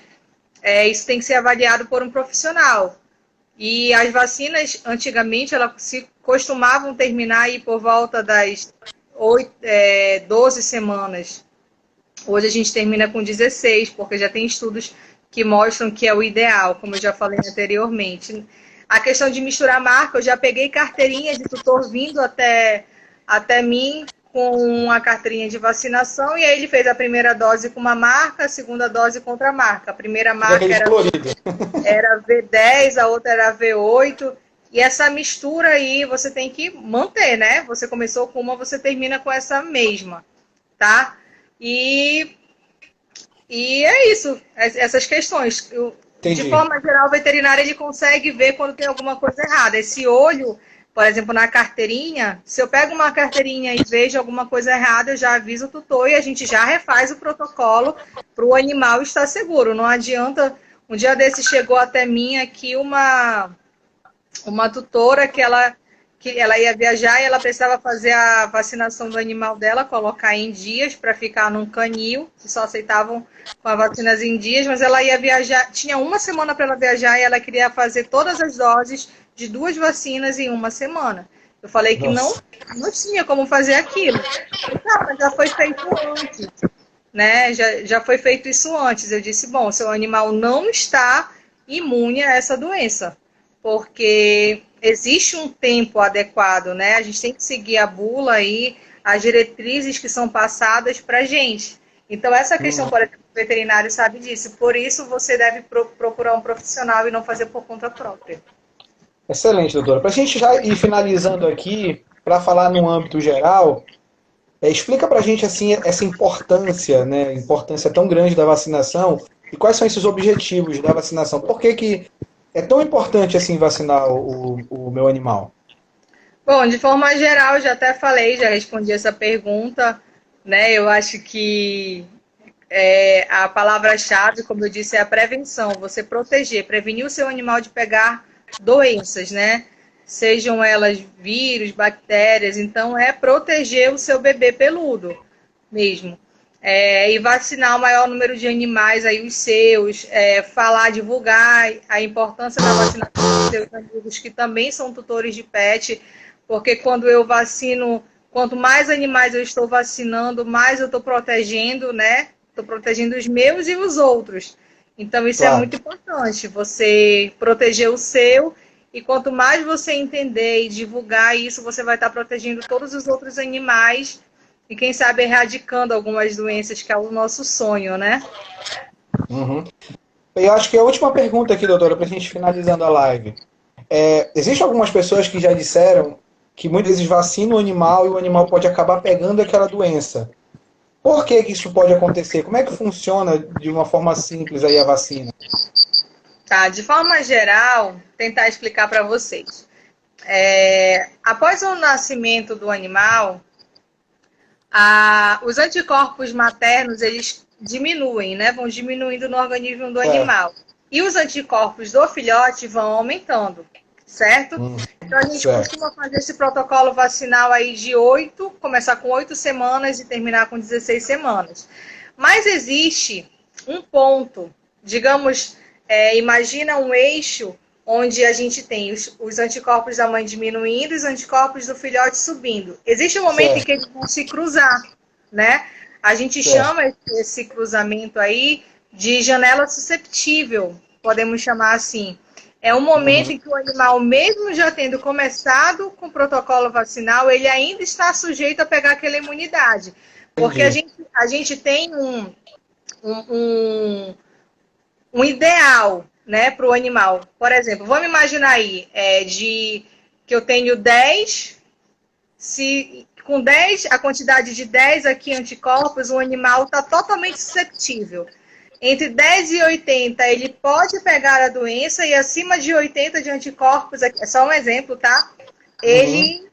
Speaker 2: isso tem que ser avaliado por um profissional. E as vacinas, antigamente, elas se costumavam terminar aí por volta das 12 semanas. Hoje a gente termina com 16, porque já tem estudos que mostram que é o ideal, como eu já falei anteriormente. A questão de misturar marca, eu já peguei carteirinha de tutor vindo até mim com a carteirinha de vacinação, e aí ele fez a primeira dose com uma marca, a segunda dose com outra marca. A primeira
Speaker 1: fica
Speaker 2: marca
Speaker 1: aqueles coloridos.
Speaker 2: era V10, a outra era V8. E essa mistura aí você tem que manter, né? Você começou com uma, você termina com essa mesma, tá? E, e é isso, essas questões. De
Speaker 1: Entendi.
Speaker 2: forma geral, o veterinário ele consegue ver quando tem alguma coisa errada. Esse olho, por exemplo, na carteirinha, se eu pego uma carteirinha e vejo alguma coisa errada, eu já aviso o tutor e a gente já refaz o protocolo para o animal estar seguro. Não adianta. Um dia desse chegou até mim aqui uma tutora que ela ia viajar e ela precisava fazer a vacinação do animal dela, colocar em dias para ficar num canil, que só aceitavam com as vacinas em dias, mas ela ia viajar, tinha uma semana para ela viajar e ela queria fazer todas as doses de 2 vacinas em uma semana. Eu falei que
Speaker 1: Nossa.
Speaker 2: não tinha como fazer aquilo. Mas já foi feito antes, né? Já foi feito isso antes. Eu disse, bom, seu animal não está imune a essa doença, porque existe um tempo adequado, né? A gente tem que seguir a bula aí, as diretrizes que são passadas para a gente. Então, essa questão, por exemplo, o veterinário sabe disso. Por isso, você deve procurar um profissional e não fazer por conta própria.
Speaker 1: Excelente, doutora. Para a gente já ir finalizando aqui, para falar no âmbito geral, explica para a gente assim, essa importância, né, importância tão grande da vacinação e quais são esses objetivos da vacinação. Por que é tão importante assim vacinar o meu animal?
Speaker 2: Bom, de forma geral, já até falei, já respondi essa pergunta, né? Eu acho que a palavra-chave, como eu disse, é a prevenção. Você proteger, prevenir o seu animal de pegar doenças, né? Sejam elas vírus, bactérias. Então, é proteger o seu bebê peludo mesmo. E vacinar o maior número de animais aí, os seus, falar, divulgar a importância da vacinação dos seus amigos que também são tutores de pet, porque quando eu vacino, quanto mais animais eu estou vacinando, mais eu estou protegendo, né? Estou protegendo os meus e os outros. Então, isso é
Speaker 1: Claro.
Speaker 2: muito importante, você proteger o seu, e quanto mais você entender e divulgar isso, você vai estar protegendo todos os outros animais e, quem sabe, erradicando algumas doenças, que é o nosso sonho, né?
Speaker 1: Uhum. Eu acho que a última pergunta aqui, doutora, para a gente finalizando a live. Existem algumas pessoas que já disseram que muitas vezes vacina o animal e o animal pode acabar pegando aquela doença. Por que que isso pode acontecer? Como é que funciona de uma forma simples aí a vacina?
Speaker 2: Tá, de forma geral, tentar explicar para vocês. Após o nascimento do animal, os anticorpos maternos, eles diminuem, né? Vão diminuindo no organismo do
Speaker 1: É.
Speaker 2: animal. E os anticorpos do filhote vão aumentando, certo? Então, a gente
Speaker 1: Certo.
Speaker 2: costuma fazer esse protocolo vacinal aí de 8, começar com 8 semanas e terminar com 16 semanas. Mas existe um ponto, digamos, imagina um eixo onde a gente tem os anticorpos da mãe diminuindo e os anticorpos do filhote subindo. Existe um momento
Speaker 1: Certo.
Speaker 2: em que eles vão se cruzar, né? A gente
Speaker 1: Certo.
Speaker 2: chama esse cruzamento aí de janela susceptível, podemos chamar assim. É um momento em que o animal, mesmo já tendo começado com o protocolo vacinal, ele ainda está sujeito a pegar aquela imunidade. Porque a
Speaker 1: Entendi.
Speaker 2: gente, a gente tem um ideal, né, para o animal. Por exemplo, vamos imaginar aí que eu tenho 10, se com 10, a quantidade de 10 aqui anticorpos, o animal está totalmente susceptível. Entre 10 e 80, ele pode pegar a doença, e acima de 80 de anticorpos, é só um exemplo, tá? Ele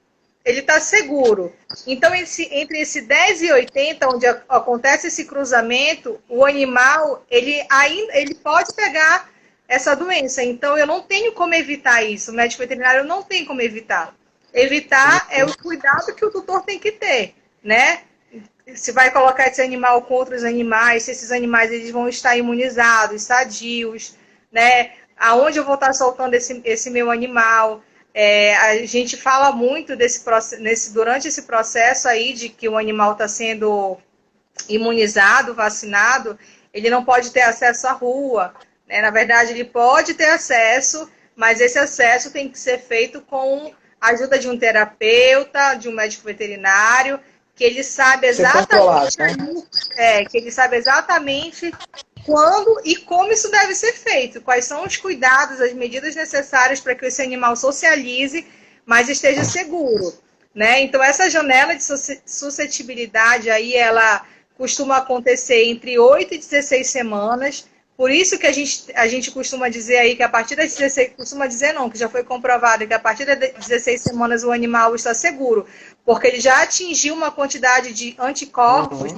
Speaker 2: está seguro. Então, entre esse 10 e 80, onde acontece esse cruzamento, o animal, ele pode pegar essa doença. Então, eu não tenho como evitar isso. O médico veterinário não tem como evitar. Evitar é o cuidado que o tutor tem que ter, né? Se vai colocar esse animal com outros animais, se esses animais eles vão estar imunizados, sadios, né? Aonde eu vou estar soltando esse meu animal. A gente fala muito durante esse processo aí de que o animal está sendo imunizado, vacinado, ele não pode ter acesso à rua, né? Na verdade, ele pode ter acesso, mas esse acesso tem que ser feito com a ajuda de um terapeuta, de um médico veterinário, que ele sabe
Speaker 1: Ser controlado,
Speaker 2: exatamente
Speaker 1: né?
Speaker 2: que ele sabe exatamente quando e como isso deve ser feito, quais são os cuidados, as medidas necessárias para que esse animal socialize, mas esteja seguro, né? Então, essa janela de suscetibilidade aí, ela costuma acontecer entre 8 e 16 semanas. Por isso que a gente costuma dizer aí que a partir das 16, costuma dizer não, que já foi comprovado que a partir das 16 semanas o animal está seguro, porque ele já atingiu uma quantidade de anticorpos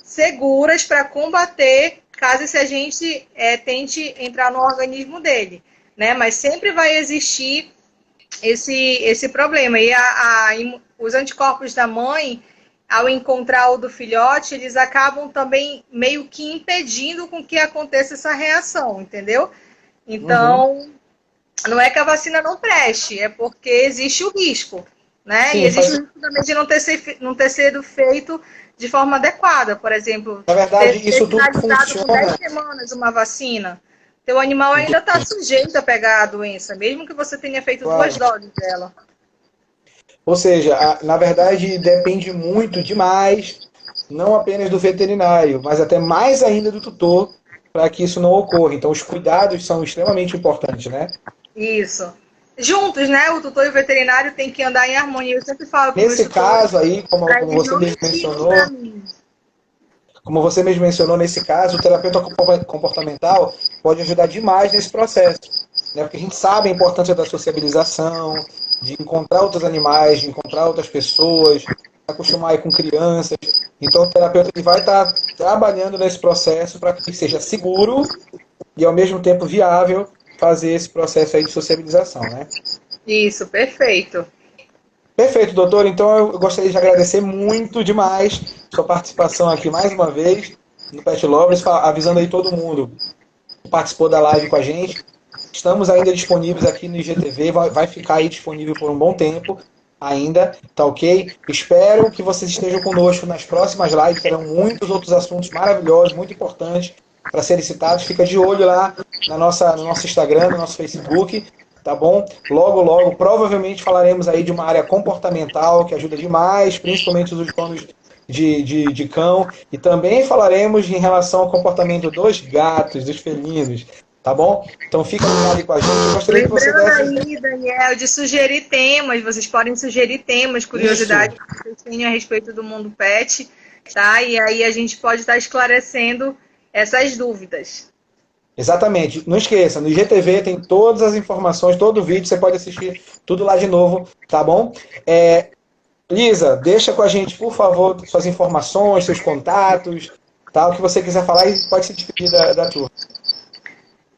Speaker 2: seguras para combater caso se a gente tente entrar no organismo dele, né? Mas sempre vai existir esse problema. E os anticorpos da mãe, ao encontrar o do filhote, eles acabam também meio que impedindo com que aconteça essa reação, entendeu? Então, não é que a vacina não preste, é porque existe o risco, né?
Speaker 1: Sim,
Speaker 2: e existe o risco também de não ter sido feito de forma adequada. Por exemplo,
Speaker 1: na verdade,
Speaker 2: ter
Speaker 1: isso tudo
Speaker 2: finalizado com 10
Speaker 1: funciona.
Speaker 2: semanas uma vacina, teu animal ainda está sujeito a pegar a doença, mesmo que você tenha feito
Speaker 1: Claro.
Speaker 2: 2 doses dela.
Speaker 1: Ou seja, na verdade, depende muito demais, não apenas do veterinário, mas até mais ainda do tutor, para que isso não ocorra. Então, os cuidados são extremamente importantes, né?
Speaker 2: Isso. Juntos, né? O tutor e o veterinário têm que andar em harmonia. Eu sempre falo para os meus
Speaker 1: Nesse
Speaker 2: tutores,
Speaker 1: caso aí, como,
Speaker 2: para
Speaker 1: como
Speaker 2: eles
Speaker 1: você
Speaker 2: não
Speaker 1: mesmo
Speaker 2: mentirem
Speaker 1: mencionou,
Speaker 2: para mim.
Speaker 1: como você mesmo mencionou, nesse caso, o terapeuta comportamental pode ajudar demais nesse processo, né? Porque a gente sabe a importância da sociabilização, de encontrar outros animais, de encontrar outras pessoas, acostumar aí com crianças. Então o terapeuta ele vai estar trabalhando nesse processo para que seja seguro e ao mesmo tempo viável fazer esse processo aí de sociabilização, né?
Speaker 2: Isso, perfeito.
Speaker 1: Perfeito, doutor. Então eu gostaria de agradecer muito demais sua participação aqui mais uma vez no Pet Lovers, avisando aí todo mundo que participou da live com a gente. Estamos ainda disponíveis aqui no IGTV, vai ficar aí disponível por um bom tempo ainda, tá ok? Espero que vocês estejam conosco nas próximas lives, terão muitos outros assuntos maravilhosos, muito importantes para serem citados. Fica de olho lá no nosso Instagram, no nosso Facebook, tá bom? Logo, logo, provavelmente falaremos aí de uma área comportamental que ajuda demais, principalmente os urbanos de cão, e também falaremos em relação ao comportamento dos gatos, dos felinos, tá bom? Então fica ligado com a gente. Eu gostaria que você
Speaker 2: Lembrando
Speaker 1: desse...
Speaker 2: aí, Daniel, de sugerir temas, vocês podem sugerir temas, curiosidades que vocês tenham a respeito do mundo pet, tá? E aí a gente pode estar esclarecendo essas dúvidas.
Speaker 1: Exatamente. Não esqueça, no IGTV tem todas as informações, todo o vídeo, você pode assistir tudo lá de novo, tá bom? Lisa, deixa com a gente, por favor, suas informações, seus contatos, tá? O que você quiser falar e pode se despedir da turma.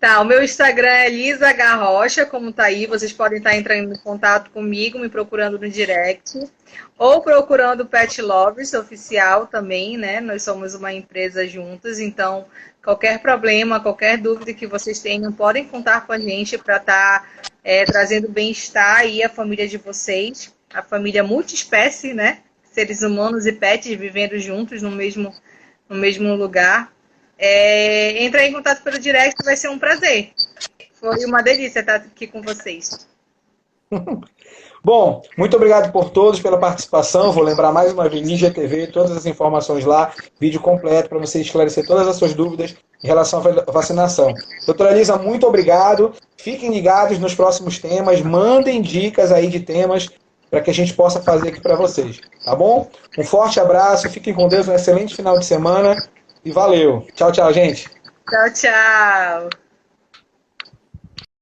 Speaker 2: Tá, o meu Instagram é Lisa H. Rocha, como tá aí, vocês podem estar entrando em contato comigo, me procurando no direct, ou procurando o Pet Lovers oficial também, né? Nós somos uma empresa juntas, então qualquer problema, qualquer dúvida que vocês tenham, podem contar com a gente para estar trazendo bem-estar aí à família de vocês, a família multiespécie, né? Seres humanos e pets vivendo juntos no mesmo lugar. Entra em contato pelo direct, vai ser um prazer. Foi uma delícia estar aqui com vocês.
Speaker 1: Bom, muito obrigado por todos pela participação. Vou lembrar mais uma vez, IGTV, todas as informações lá, vídeo completo para você esclarecer todas as suas dúvidas em relação à vacinação. Doutora Lisa, muito obrigado. Fiquem ligados nos próximos temas, mandem dicas aí de temas para que a gente possa fazer aqui para vocês, tá bom? Um forte abraço, fiquem com Deus, um excelente final de semana e valeu. Tchau, tchau, gente.
Speaker 2: Tchau, tchau.